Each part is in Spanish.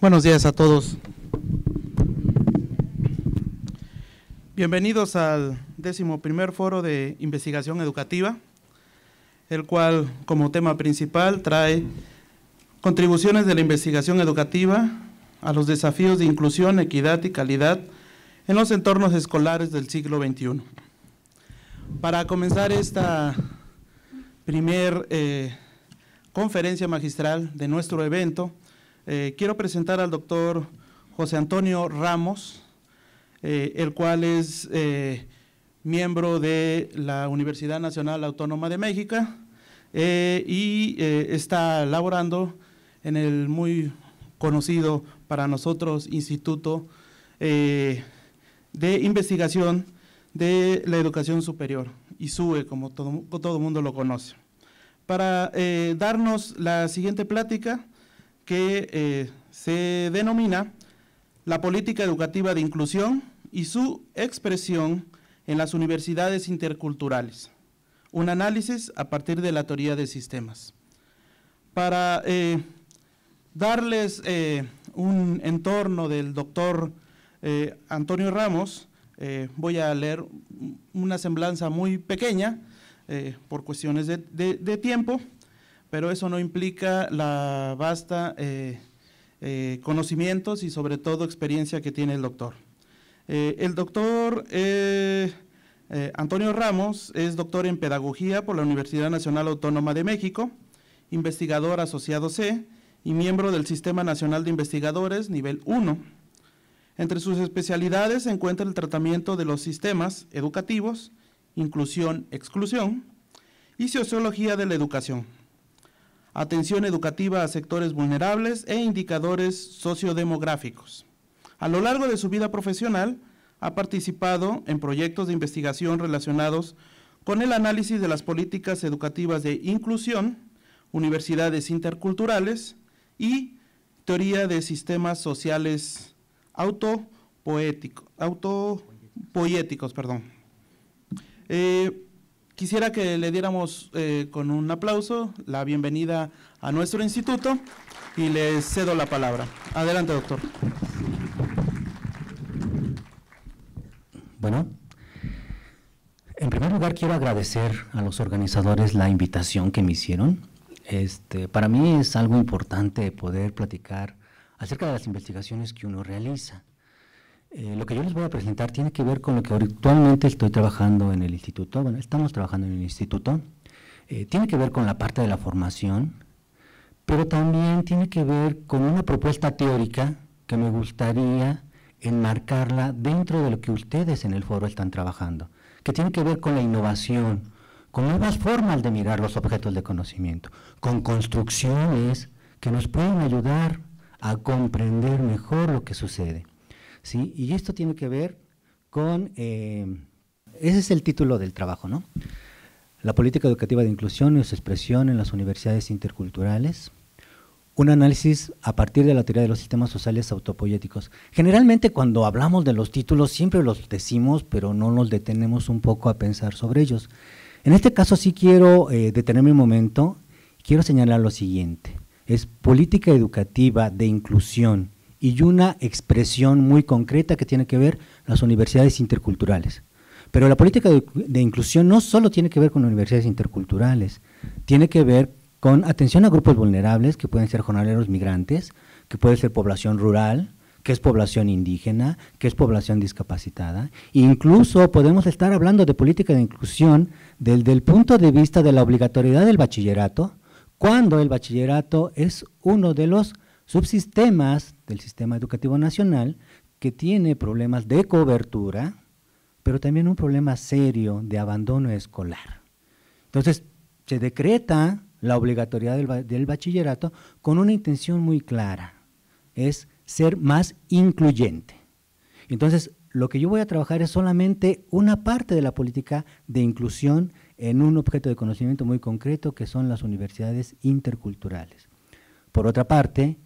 Buenos días a todos. Bienvenidos al 11º Foro de Investigación Educativa, el cual como tema principal trae contribuciones de la investigación educativa a los desafíos de inclusión, equidad y calidad en los entornos escolares del siglo XXI. Para comenzar esta primer conferencia magistral de nuestro evento, quiero presentar al doctor José Antonio Ramos, el cual es miembro de la Universidad Nacional Autónoma de México y está laborando en el muy conocido para nosotros Instituto de Investigación de la Educación Superior, ISUE, como todo mundo lo conoce, para darnos la siguiente plática que se denomina la política educativa de inclusión y su expresión en las universidades interculturales, un análisis a partir de la teoría de sistemas. Para darles un entorno del doctor Antonio Ramos, voy a leer una semblanza muy pequeña por cuestiones de tiempo, pero eso no implica la vasta conocimientos y sobre todo experiencia que tiene el doctor. El doctor Antonio Ramos es doctor en Pedagogía por la Universidad Nacional Autónoma de México, investigador asociado C y miembro del Sistema Nacional de Investigadores Nivel 1. Entre sus especialidades se encuentra el tratamiento de los sistemas educativos, inclusión, exclusión y sociología de la educación, atención educativa a sectores vulnerables e indicadores sociodemográficos. A lo largo de su vida profesional, ha participado en proyectos de investigación relacionados con el análisis de las políticas educativas de inclusión, universidades interculturales y teoría de sistemas sociales autopoéticos. Quisiera que le diéramos con un aplauso la bienvenida a nuestro instituto y le cedo la palabra. Adelante, doctor. Bueno, en primer lugar quiero agradecer a los organizadores la invitación que me hicieron. Para mí es algo importante poder platicar acerca de las investigaciones que uno realiza. Lo que yo les voy a presentar tiene que ver con lo que actualmente estoy trabajando en el instituto. Bueno, estamos trabajando en el instituto. Tiene que ver con la parte de la formación, pero también tiene que ver con una propuesta teórica que me gustaría enmarcarla dentro de lo que ustedes en el foro están trabajando, que tiene que ver con la innovación, con nuevas formas de mirar los objetos de conocimiento, con construcciones que nos pueden ayudar a comprender mejor lo que sucede. ¿Sí? Y esto tiene que ver con, ese es el título del trabajo, ¿no? La política educativa de inclusión y su expresión en las universidades interculturales, un análisis a partir de la teoría de los sistemas sociales autopoéticos. Generalmente cuando hablamos de los títulos siempre los decimos, pero no nos detenemos un poco a pensar sobre ellos. En este caso sí quiero detenerme un momento, quiero señalar lo siguiente, es política educativa de inclusión y una expresión muy concreta que tiene que ver las universidades interculturales. Pero la política de inclusión no solo tiene que ver con universidades interculturales, tiene que ver con atención a grupos vulnerables, que pueden ser jornaleros migrantes, que puede ser población rural, que es población indígena, que es población discapacitada. Incluso podemos estar hablando de política de inclusión desde el punto de vista de la obligatoriedad del bachillerato, cuando el bachillerato es uno de los subsistemas del sistema educativo nacional que tiene problemas de cobertura, pero también un problema serio de abandono escolar. Entonces, se decreta la obligatoriedad del bachillerato con una intención muy clara, es ser más incluyente. Entonces, lo que yo voy a trabajar es solamente una parte de la política de inclusión en un objeto de conocimiento muy concreto que son las universidades interculturales. Por otra parte,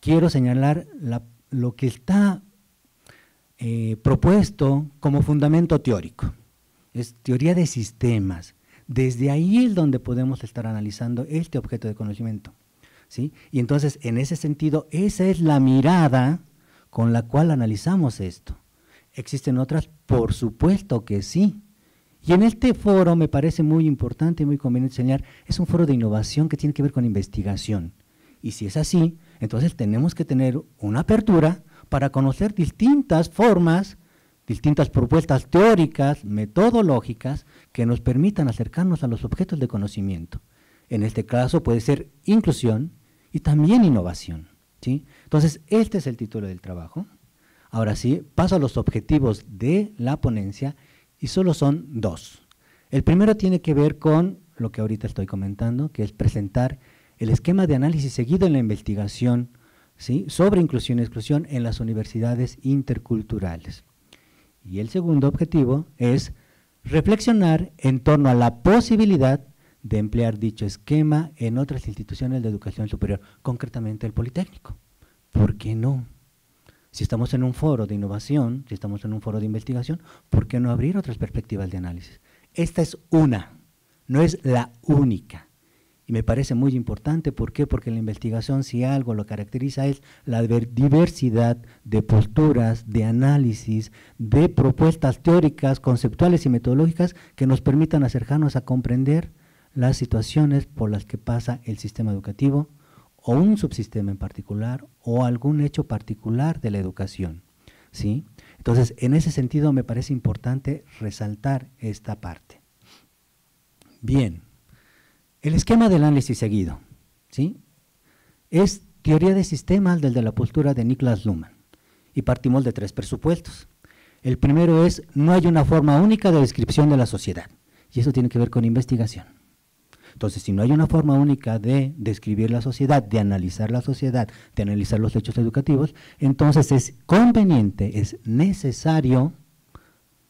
quiero señalar lo que está propuesto como fundamento teórico, es teoría de sistemas. Desde ahí es donde podemos estar analizando este objeto de conocimiento. ¿sí? Y entonces, en ese sentido, esa es la mirada con la cual analizamos esto. ¿Existen otras? Por supuesto que sí. Y en este foro me parece muy importante y muy conveniente señalar, es un foro de innovación que tiene que ver con investigación. Y si es así, entonces tenemos que tener una apertura para conocer distintas formas, distintas propuestas teóricas, metodológicas, que nos permitan acercarnos a los objetos de conocimiento. En este caso puede ser inclusión y también innovación, ¿sí? Entonces, este es el título del trabajo. Ahora sí, paso a los objetivos de la ponencia y solo son dos. El primero tiene que ver con lo que ahorita estoy comentando, que es presentar el esquema de análisis seguido en la investigación, ¿sí?, sobre inclusión y exclusión en las universidades interculturales. Y el segundo objetivo es reflexionar en torno a la posibilidad de emplear dicho esquema en otras instituciones de educación superior, concretamente el Politécnico. ¿Por qué no? Si estamos en un foro de innovación, si estamos en un foro de investigación, ¿por qué no abrir otras perspectivas de análisis? Esta es una, no es la única. Y me parece muy importante, ¿por qué? Porque la investigación, si algo lo caracteriza, es la diversidad de posturas, de análisis, de propuestas teóricas, conceptuales y metodológicas que nos permitan acercarnos a comprender las situaciones por las que pasa el sistema educativo, o un subsistema en particular, o algún hecho particular de la educación, ¿sí? Entonces, en ese sentido me parece importante resaltar esta parte. Bien, el esquema del análisis seguido, ¿sí?, es teoría de sistemas desde la postura de Niklas Luhmann, y partimos de tres presupuestos. El primero es, no hay una forma única de descripción de la sociedad, y eso tiene que ver con investigación. Entonces, si no hay una forma única de describir la sociedad, de analizar la sociedad, de analizar los hechos educativos, entonces es conveniente, es necesario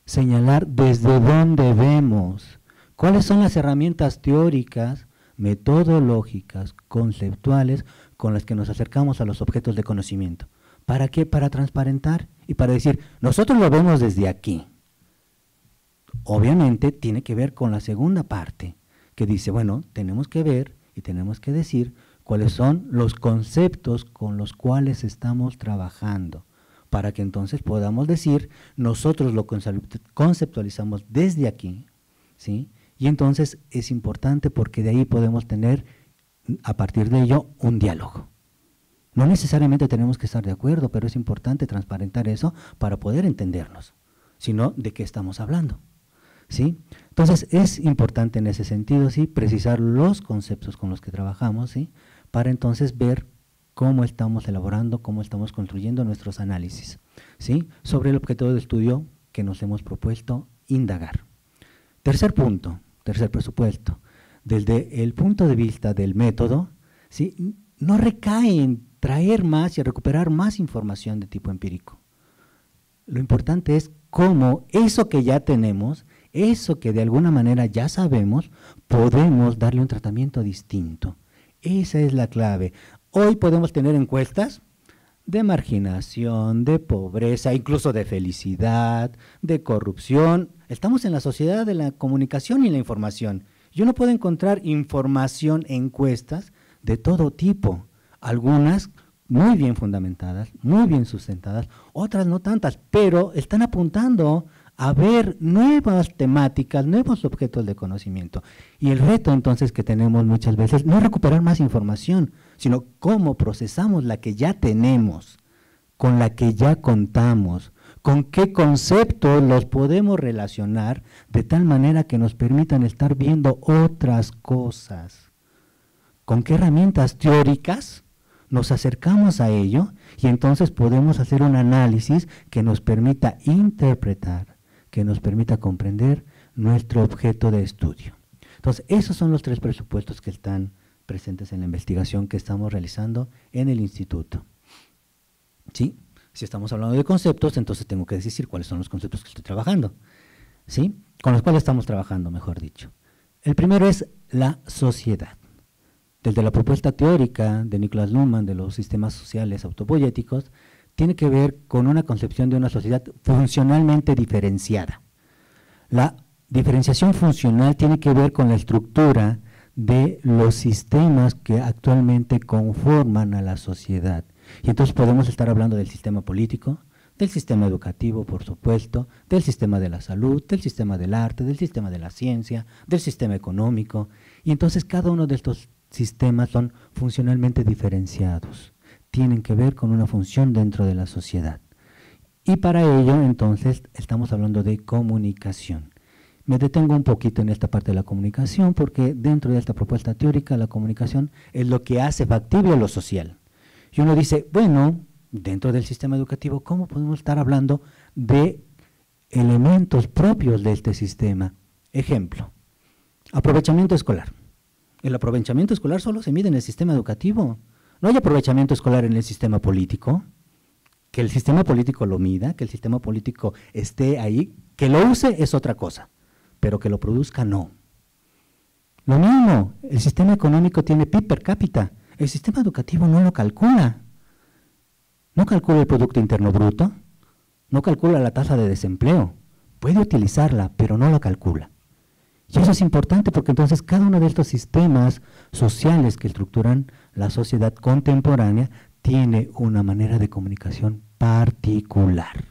señalar desde dónde vemos, cuáles son las herramientas teóricas, metodológicas, conceptuales, con las que nos acercamos a los objetos de conocimiento. ¿Para qué? Para transparentar y para decir, nosotros lo vemos desde aquí. Obviamente tiene que ver con la segunda parte, que dice, bueno, tenemos que ver y tenemos que decir cuáles son los conceptos con los cuales estamos trabajando, para que entonces podamos decir, nosotros lo conceptualizamos desde aquí, ¿sí? Y entonces es importante porque de ahí podemos tener, a partir de ello, un diálogo. No necesariamente tenemos que estar de acuerdo, pero es importante transparentar eso para poder entendernos, sino de qué estamos hablando, ¿sí? Entonces, es importante en ese sentido, ¿sí?, precisar los conceptos con los que trabajamos, ¿sí?, para entonces ver cómo estamos elaborando, cómo estamos construyendo nuestros análisis, ¿sí?, sobre el objeto de estudio que nos hemos propuesto indagar. Tercer punto, tercer presupuesto, desde el punto de vista del método, ¿sí?, no recae en traer más y recuperar más información de tipo empírico. Lo importante es cómo eso que ya tenemos, eso que de alguna manera ya sabemos, podemos darle un tratamiento distinto. Esa es la clave. Hoy podemos tener encuestas de marginación, de pobreza, incluso de felicidad, de corrupción. Estamos en la sociedad de la comunicación y la información. Yo no puedo encontrar información, encuestas de todo tipo, algunas muy bien fundamentadas, muy bien sustentadas, otras no tantas, pero están apuntando a ver nuevas temáticas, nuevos objetos de conocimiento. Y el reto entonces que tenemos muchas veces no es recuperar más información, sino cómo procesamos la que ya tenemos, con la que ya contamos, con qué conceptos los podemos relacionar de tal manera que nos permitan estar viendo otras cosas, con qué herramientas teóricas nos acercamos a ello y entonces podemos hacer un análisis que nos permita interpretar, que nos permita comprender nuestro objeto de estudio. Entonces, esos son los tres presupuestos que están presentes en la investigación que estamos realizando en el instituto. ¿Sí? Si estamos hablando de conceptos, entonces tengo que decir cuáles son los conceptos que estoy trabajando, ¿sí?, con los cuales estamos trabajando, mejor dicho. El primero es la sociedad. Desde la propuesta teórica de Niklas Luhmann de los sistemas sociales autopoéticos, tiene que ver con una concepción de una sociedad funcionalmente diferenciada. La diferenciación funcional tiene que ver con la estructura de los sistemas que actualmente conforman a la sociedad. Y entonces podemos estar hablando del sistema político, del sistema educativo, por supuesto, del sistema de la salud, del sistema del arte, del sistema de la ciencia, del sistema económico. Y entonces cada uno de estos sistemas son funcionalmente diferenciados, tienen que ver con una función dentro de la sociedad. Y para ello, entonces, estamos hablando de comunicación. Me detengo un poquito en esta parte de la comunicación porque dentro de esta propuesta teórica la comunicación es lo que hace factible lo social. Y uno dice, bueno, dentro del sistema educativo, ¿cómo podemos estar hablando de elementos propios de este sistema? Ejemplo, aprovechamiento escolar. El aprovechamiento escolar solo se mide en el sistema educativo. No hay aprovechamiento escolar en el sistema político. Que el sistema político lo mida, que el sistema político esté ahí, que lo use es otra cosa, pero que lo produzca no. Lo mismo, el sistema económico tiene PIB per cápita, el sistema educativo no lo calcula. No calcula el Producto Interno Bruto, no calcula la tasa de desempleo, puede utilizarla, pero no la calcula. Y eso es importante porque entonces cada uno de estos sistemas sociales que estructuran la sociedad contemporánea tiene una manera de comunicación particular,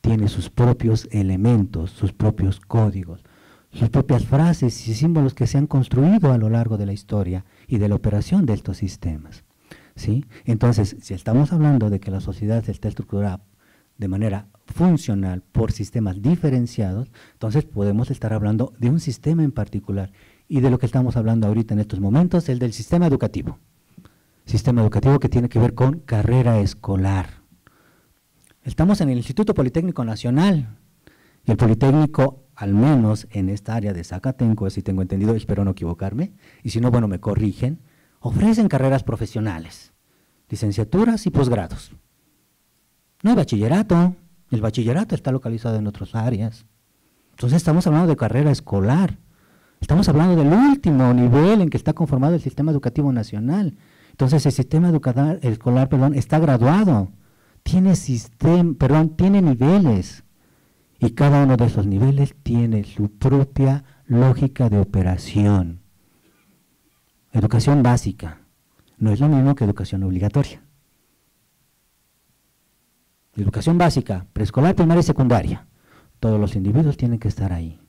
tiene sus propios elementos, sus propios códigos, sus propias frases y símbolos que se han construido a lo largo de la historia y de la operación de estos sistemas, ¿sí? Entonces, si estamos hablando de que la sociedad está estructurada de manera funcional por sistemas diferenciados, entonces podemos estar hablando de un sistema en particular. Y de lo que estamos hablando ahorita en estos momentos, el del sistema educativo. Sistema educativo que tiene que ver con carrera escolar. Estamos en el Instituto Politécnico Nacional, y el Politécnico, al menos en esta área de Zacatenco, si tengo entendido, espero no equivocarme, y si no, bueno, me corrigen, ofrecen carreras profesionales, licenciaturas y posgrados. No hay bachillerato, el bachillerato está localizado en otras áreas. Entonces estamos hablando de carrera escolar, estamos hablando del último nivel en que está conformado el sistema educativo nacional. Entonces el sistema escolar está graduado, tiene niveles, y cada uno de esos niveles tiene su propia lógica de operación. Educación básica no es lo mismo que educación obligatoria. Educación básica, preescolar, primaria y secundaria. Todos los individuos tienen que estar ahí.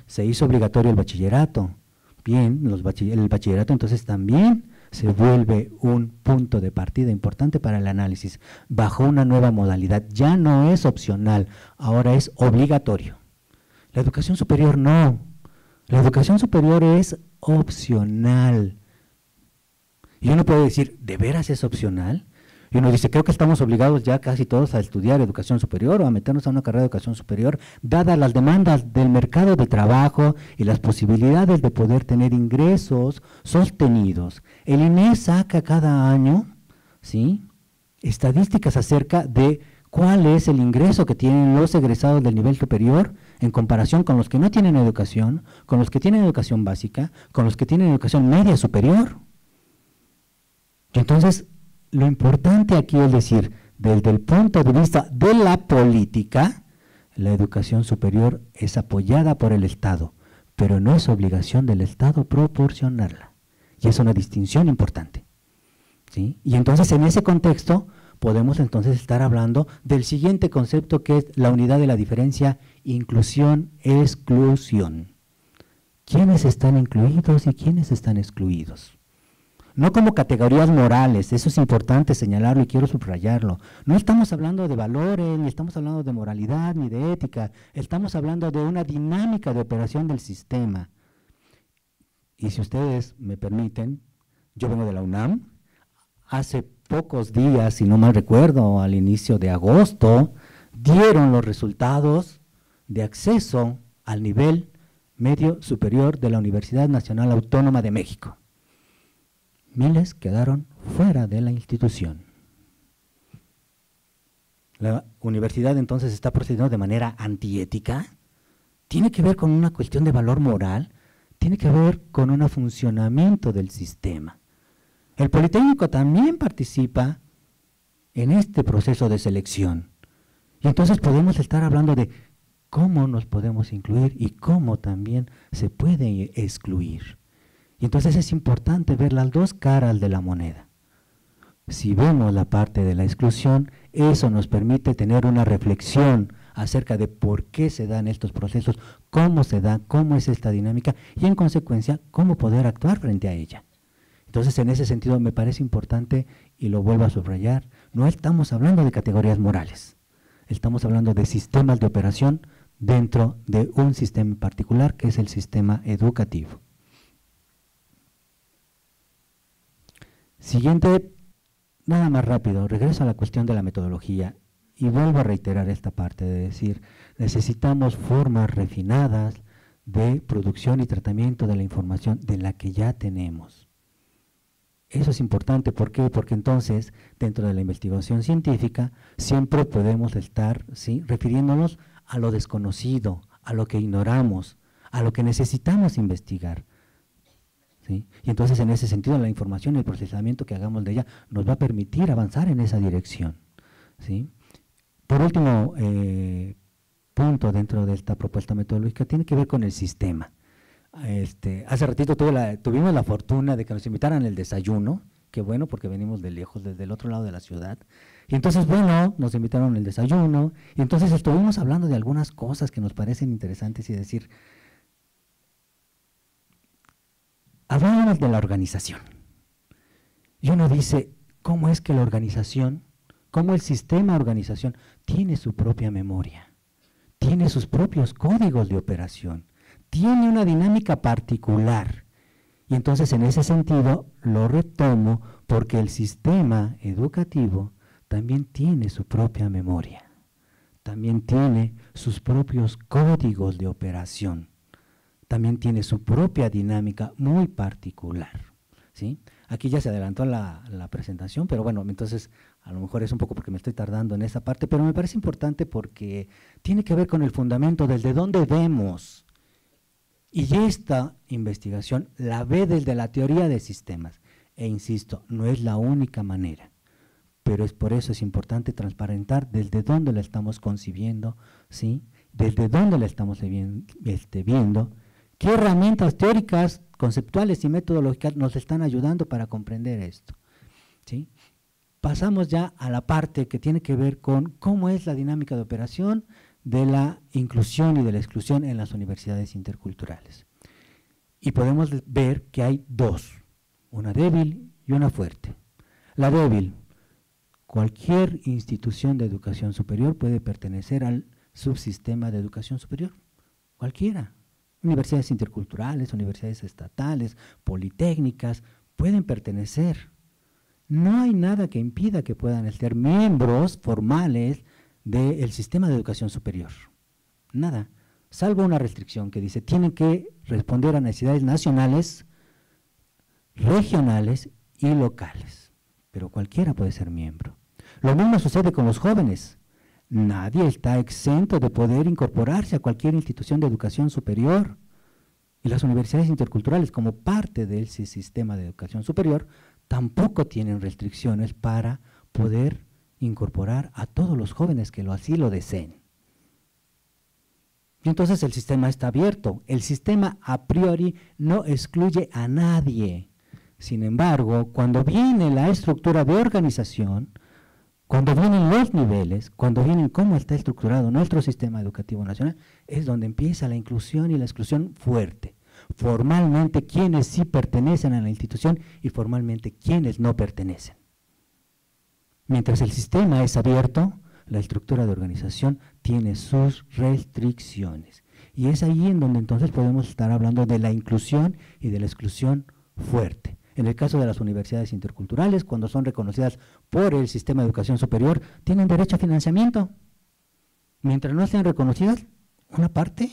Se hizo obligatorio el bachillerato. Bien, el bachillerato entonces también se vuelve un punto de partida importante para el análisis. Bajo una nueva modalidad, ya no es opcional, ahora es obligatorio. La educación superior no. La educación superior es opcional. Y uno puede decir, ¿de veras es opcional? Y uno dice, creo que estamos obligados ya casi todos a estudiar educación superior o a meternos a una carrera de educación superior, dadas las demandas del mercado de trabajo y las posibilidades de poder tener ingresos sostenidos. El INE saca cada año, ¿sí?, estadísticas acerca de cuál es el ingreso que tienen los egresados del nivel superior en comparación con los que no tienen educación, con los que tienen educación básica, con los que tienen educación media superior. Y entonces, lo importante aquí es decir, desde el punto de vista de la política, la educación superior es apoyada por el Estado, pero no es obligación del Estado proporcionarla. Y es una distinción importante, ¿sí? Y entonces en ese contexto podemos entonces estar hablando del siguiente concepto, que es la unidad de la diferencia, inclusión-exclusión. ¿Quiénes están incluidos y quiénes están excluidos? No como categorías morales, eso es importante señalarlo y quiero subrayarlo. No estamos hablando de valores, ni estamos hablando de moralidad, ni de ética, estamos hablando de una dinámica de operación del sistema. Y si ustedes me permiten, yo vengo de la UNAM, hace pocos días, si no mal recuerdo, al inicio de agosto, dieron los resultados de acceso al nivel medio superior de la Universidad Nacional Autónoma de México. Miles quedaron fuera de la institución. La universidad entonces está procediendo de manera antiética, tiene que ver con una cuestión de valor moral, tiene que ver con un funcionamiento del sistema. El Politécnico también participa en este proceso de selección. Y entonces podemos estar hablando de cómo nos podemos incluir y cómo también se puede excluir. Y entonces es importante ver las dos caras de la moneda. Si vemos la parte de la exclusión, eso nos permite tener una reflexión acerca de por qué se dan estos procesos, cómo se da, cómo es esta dinámica y en consecuencia cómo poder actuar frente a ella. Entonces en ese sentido me parece importante, y lo vuelvo a subrayar, no estamos hablando de categorías morales, estamos hablando de sistemas de operación dentro de un sistema particular que es el sistema educativo. Siguiente, nada más rápido, regreso a la cuestión de la metodología y vuelvo a reiterar esta parte de decir, necesitamos formas refinadas de producción y tratamiento de la información de la que ya tenemos. Eso es importante, ¿por qué? Porque entonces, dentro de la investigación científica, siempre podemos estar, ¿sí?, refiriéndonos a lo desconocido, a lo que ignoramos, a lo que necesitamos investigar, ¿sí? Y entonces, en ese sentido, la información y el procesamiento que hagamos de ella nos va a permitir avanzar en esa dirección, ¿sí? Por último, punto dentro de esta propuesta metodológica tiene que ver con el sistema. Hace ratito tuvimos la fortuna de que nos invitaran al desayuno, qué bueno porque venimos de lejos, desde el otro lado de la ciudad, y entonces bueno, nos invitaron al desayuno, y entonces estuvimos hablando de algunas cosas que nos parecen interesantes y decir, hablábamos de la organización, y uno dice, ¿cómo es que la organización, cómo el sistema de organización tiene su propia memoria, tiene sus propios códigos de operación, tiene una dinámica particular? Y entonces en ese sentido lo retomo porque el sistema educativo también tiene su propia memoria, también tiene sus propios códigos de operación, también tiene su propia dinámica muy particular, ¿sí? Aquí ya se adelantó la presentación, pero bueno, entonces a lo mejor es un poco porque me estoy tardando en esa parte, pero me parece importante porque tiene que ver con el fundamento desde dónde vemos. Y esta investigación la ve desde la teoría de sistemas, e insisto, no es la única manera, pero por eso es importante transparentar desde dónde la estamos concibiendo, ¿sí? Desde dónde la estamos viendo, qué herramientas teóricas, conceptuales y metodológicas nos están ayudando para comprender esto, ¿sí? Pasamos ya a la parte que tiene que ver con cómo es la dinámica de operación de la inclusión y de la exclusión en las universidades interculturales. Y podemos ver que hay dos, una débil y una fuerte. La débil, cualquier institución de educación superior puede pertenecer al subsistema de educación superior, cualquiera. Universidades interculturales, universidades estatales, politécnicas, pueden pertenecer. No hay nada que impida que puedan ser miembros formales del sistema de educación superior, nada, salvo una restricción que dice, tienen que responder a necesidades nacionales, regionales y locales, pero cualquiera puede ser miembro. Lo mismo sucede con los jóvenes, nadie está exento de poder incorporarse a cualquier institución de educación superior, y las universidades interculturales como parte del sistema de educación superior tampoco tienen restricciones para poder incorporar a todos los jóvenes que así lo deseen. Y entonces el sistema está abierto, el sistema a priori no excluye a nadie. Sin embargo, cuando viene la estructura de organización, cuando vienen los niveles, cuando vienen cómo está estructurado nuestro sistema educativo nacional, es donde empieza la inclusión y la exclusión fuerte. Formalmente quienes sí pertenecen a la institución y formalmente quienes no pertenecen. Mientras el sistema es abierto, la estructura de organización tiene sus restricciones. Y es ahí en donde entonces podemos estar hablando de la inclusión y de la exclusión fuerte. En el caso de las universidades interculturales, cuando son reconocidas por el sistema de educación superior, tienen derecho a financiamiento. Mientras no sean reconocidas, una parte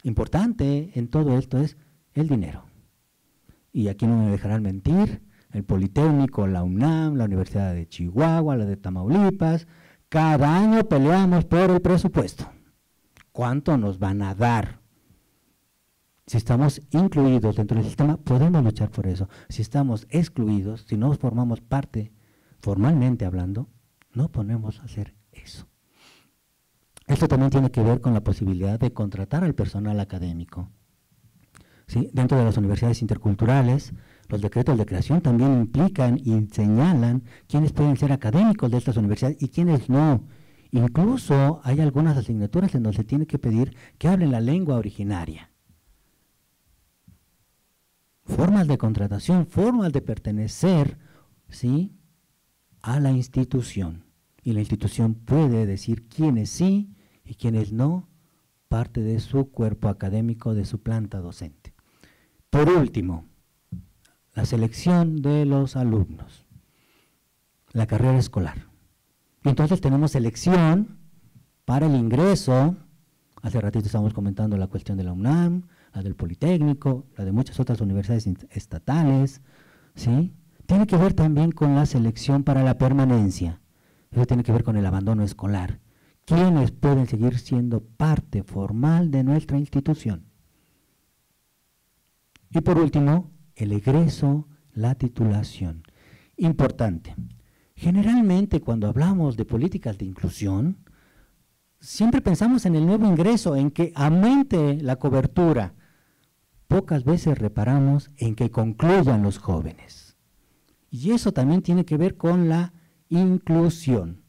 importante en todo esto es el dinero. Y aquí no me dejarán mentir, el Politécnico, la UNAM, la Universidad de Chihuahua, la de Tamaulipas, cada año peleamos por el presupuesto. ¿Cuánto nos van a dar? Si estamos incluidos dentro del sistema, podemos luchar por eso. Si estamos excluidos, si no formamos parte, formalmente hablando, no podemos hacer eso. Esto también tiene que ver con la posibilidad de contratar al personal académico. ¿sí? Dentro de las universidades interculturales, los decretos de creación también implican y señalan quiénes pueden ser académicos de estas universidades y quiénes no. Incluso hay algunas asignaturas en donde se tiene que pedir que hablen la lengua originaria. Formas de contratación, formas de pertenecer, ¿sí?, a la institución. Y la institución puede decir quiénes sí y quiénes no, parte de su cuerpo académico, de su planta docente. Por último, la selección de los alumnos, la carrera escolar. Y entonces tenemos selección para el ingreso. Hace ratito estábamos comentando la cuestión de la UNAM, la del Politécnico, la de muchas otras universidades estatales, ¿sí? Tiene que ver también con la selección para la permanencia. Eso tiene que ver con el abandono escolar. ¿Quiénes pueden seguir siendo parte formal de nuestra institución? Y por último, el egreso, la titulación. Importante. Generalmente cuando hablamos de políticas de inclusión, siempre pensamos en el nuevo ingreso, en que aumente la cobertura. Pocas veces reparamos en que concluyan los jóvenes. Y eso también tiene que ver con la inclusión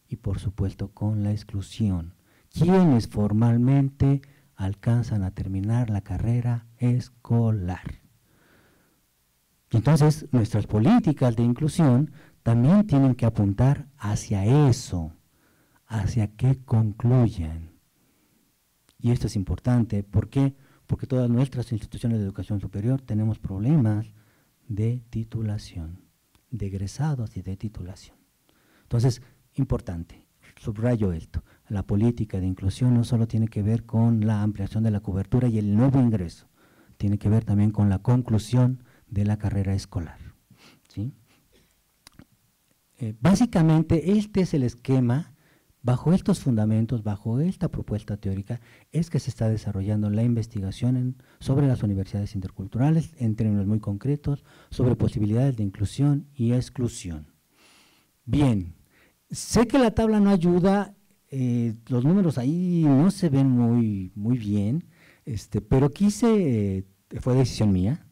y por supuesto con la exclusión. ¿Quiénes formalmente alcanzan a terminar la carrera escolar? Entonces, nuestras políticas de inclusión también tienen que apuntar hacia eso, hacia que concluyan. Y esto es importante, ¿por qué? Porque todas nuestras instituciones de educación superior tenemos problemas de titulación, de egresados y de titulación. Entonces, importante, subrayo esto, la política de inclusión no solo tiene que ver con la ampliación de la cobertura y el nuevo ingreso, tiene que ver también con la conclusión de la carrera escolar, ¿sí? Básicamente, este es el esquema. Bajo estos fundamentos, bajo esta propuesta teórica, es que se está desarrollando la investigación sobre las universidades interculturales en términos muy concretos, sobre posibilidades de inclusión y exclusión. Bien, sé que la tabla no ayuda, los números ahí no se ven muy bien, pero quise, fue decisión mía,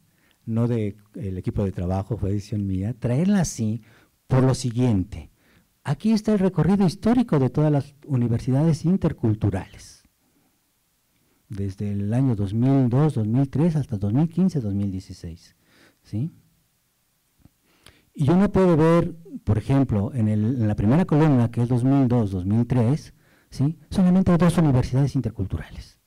no del equipo de trabajo, fue decisión mía, traerla así por lo siguiente. Aquí está el recorrido histórico de todas las universidades interculturales, desde el año 2002, 2003 hasta 2015, 2016, ¿sí? Y uno puede ver, por ejemplo, en la primera columna, que es 2002, 2003, ¿sí?, solamente hay 2 universidades interculturales.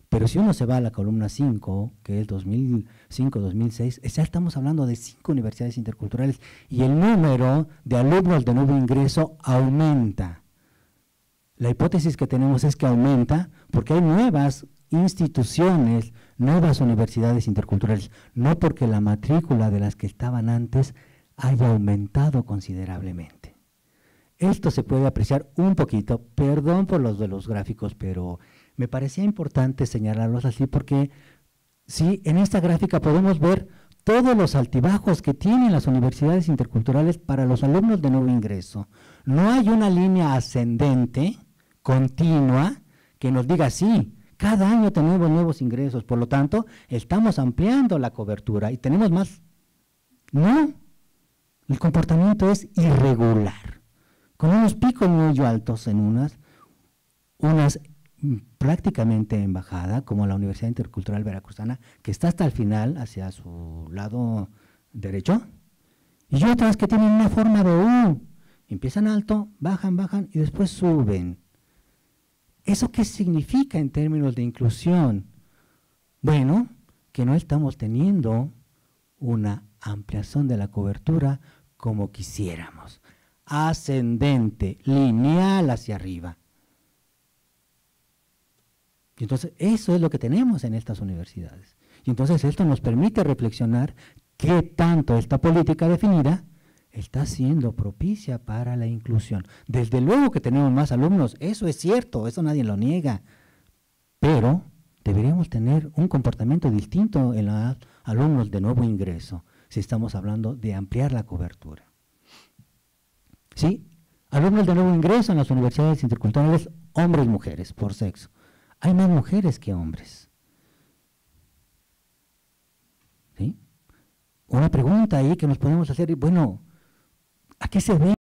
Pero si uno se va a la columna 5, que es 2005, 2006, ya estamos hablando de 5 universidades interculturales y el número de alumnos de nuevo ingreso aumenta. La hipótesis que tenemos es que aumenta porque hay nuevas instituciones, nuevas universidades interculturales, no porque la matrícula de las que estaban antes haya aumentado considerablemente. Esto se puede apreciar un poquito, perdón por los de los gráficos, pero me parecía importante señalarlos así porque sí, en esta gráfica podemos ver todos los altibajos que tienen las universidades interculturales para los alumnos de nuevo ingreso. No hay una línea ascendente, continua, que nos diga sí, cada año tenemos nuevos ingresos, por lo tanto, estamos ampliando la cobertura y tenemos más. No, el comportamiento es irregular, con unos picos muy altos en unas prácticamente en bajada, como la Universidad Intercultural Veracruzana, que está hasta el final, hacia su lado derecho, y otras que tienen una forma de U, empiezan alto, bajan y después suben. ¿Eso qué significa en términos de inclusión? Bueno, que no estamos teniendo una ampliación de la cobertura como quisiéramos, ascendente, lineal hacia arriba. Y entonces eso es lo que tenemos en estas universidades. Y entonces esto nos permite reflexionar qué tanto esta política definida está siendo propicia para la inclusión. Desde luego que tenemos más alumnos, eso es cierto, eso nadie lo niega, pero deberíamos tener un comportamiento distinto en los alumnos de nuevo ingreso, si estamos hablando de ampliar la cobertura. ¿Sí? Alumnos de nuevo ingreso en las universidades interculturales, hombres y mujeres, por sexo. Hay más mujeres que hombres. una pregunta ahí que nos podemos hacer, bueno, ¿a qué se debe